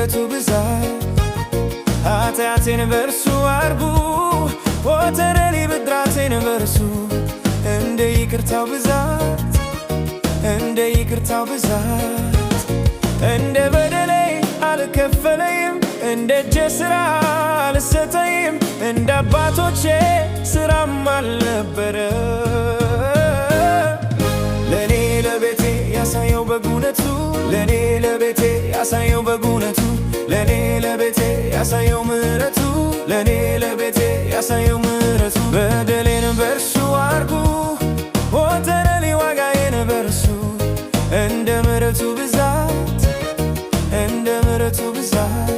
ምሕረቱ ብዛት ኃጢአቴን በእርሱ አርጉ ወተረሊ ብድራቴን በእርሱ እንደ ይቅርታው ብዛት እንደ ይቅርታው ብዛት እንደ በደሌ አልከፈለኝም እንደ እጄ ሥራ አልሰጠኝም እንደ አባቶቼ ሥራም አልነበረ ለኔ ለቤቴ ያሳየው በጉነቱ ለኔ ለቤቴ ያሳየው በጉነቱ ለኔ ለቤቴ ያሳየው ምሕረቱ ለኔ ለቤቴ ያሳየው ምሕረቱ በደሌን በእርሱ አርጉ ወተረሊ ዋጋዬን በእርሱ እንደ ምሕረቱ ብዛት እንደ ምሕረቱ ብዛት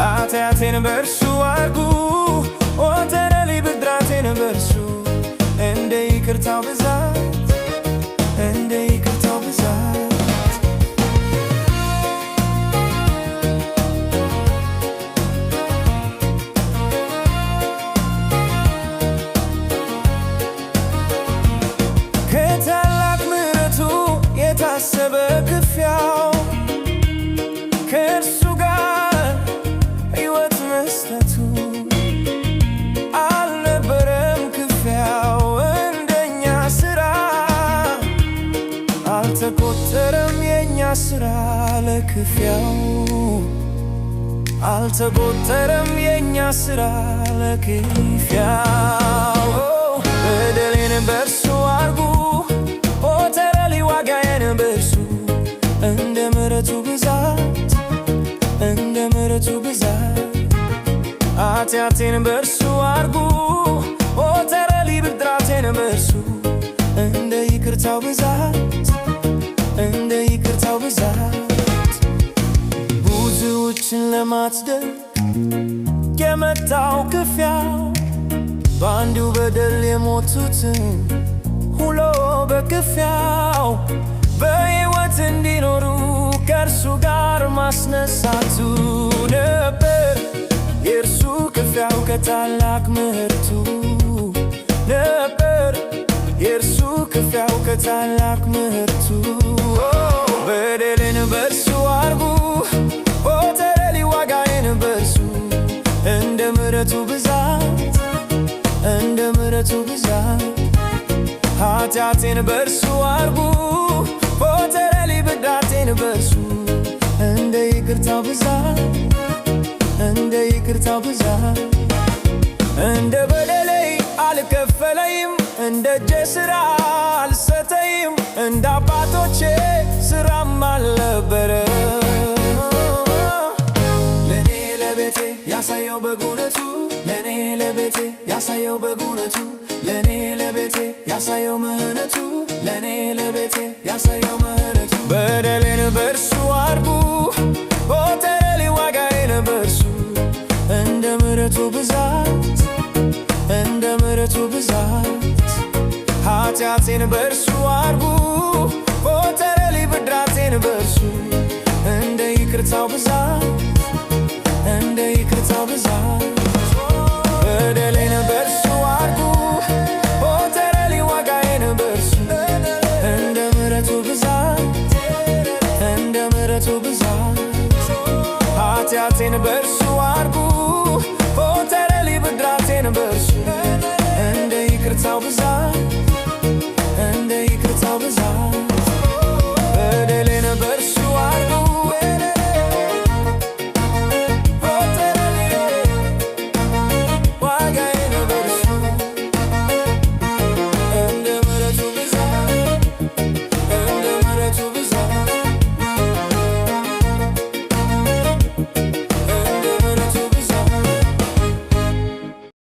ኃጢአቴን በእርሱ አርጉ ወተረሊ ብድራቴን በእርሱ እንደ ይቅርታው ብዛት እንደ ይቅርታው ብዛት ከታላቅ ምሕረቱ የታሰበ ክፍያው ከእርሱ ጋር ሕይወት መስጠቱ አልነበረም ክፍያው እንደኛ ሥራ አልተቆጠረም የኛ ሥራ ለክፍያው አልተቆጠረም የኛ ሥራ ለክፍያው በደሌን በእርሱ አርጉ ወተረሊ ዋጋዬን በእርሱ እንደ ምሕረቱ ብዛት እንደ ምሕረቱ ብዛት ኃጢአቴን በእርሱ አርጉ ወተረሊ ብድራቴን በእርሱ እንደ ይቅርታው ብዛት እንደ ይቅርታው ብዛት ብዙዎችን ለማጽደቅ የመጣው ክፍያው በአንዱ በደል የሞቱትን ሁሉ በክፍያው በሕይወት እንዲኖሩ ከእርሱ ጋር ማስነሳቱ ነበር የእርሱ ክፍያው ከታላቅ ምሕረቱ ነበር የእርሱ ክፍያው ከታላቅ ምሕረቱ በደሌን በእርሱ አርጉ ወተረሊ ዋጋዬን በእርሱ እንደ ምሕረቱ ብዛት እንደ ምሕረቱ ብዛት ኃጢአቴን በእርሱ አርጉ ወተረሊ ብድራቴን በእርሱ እንደ ይቅርታው ብዛት እንደ ይቅርታው ብዛት እንደ በደሌ አልከፈለኝም እንደ እጄ ሥራ አልሰጠኝም እንደ አባቶቼ ሥራም አልነበረ ለኔ ለቤቴ ያሳየው በጉነቱ ለኔ ለቤቴ ያሳየው በጉነቱ ለኔ ለቤቴ ያሳየው ምሕረቱ ለኔ ለቤቴ ያሳየው ምሕረቱ በደሌን በእርሱ አርጉ ወተረሊ ዋጋዬን በእርሱ እንደ ምሕረቱ ብዛት እንደ ምሕረቱ ብዛት ኃጢአቴን በእርሱ አርጉ ወተረሊ ብድራቴን በእርሱ እንደ ይቅርታው ብዛት እንደ ይቅርታው ብዛት በደሌን በእርሱ አርጉ ወተረሊ ዋጋዬን በእርሱ እንደ ምሕረቱ ብዛት እንደ ምሕረቱ ብዛት ኃጢአቴን በእርሱ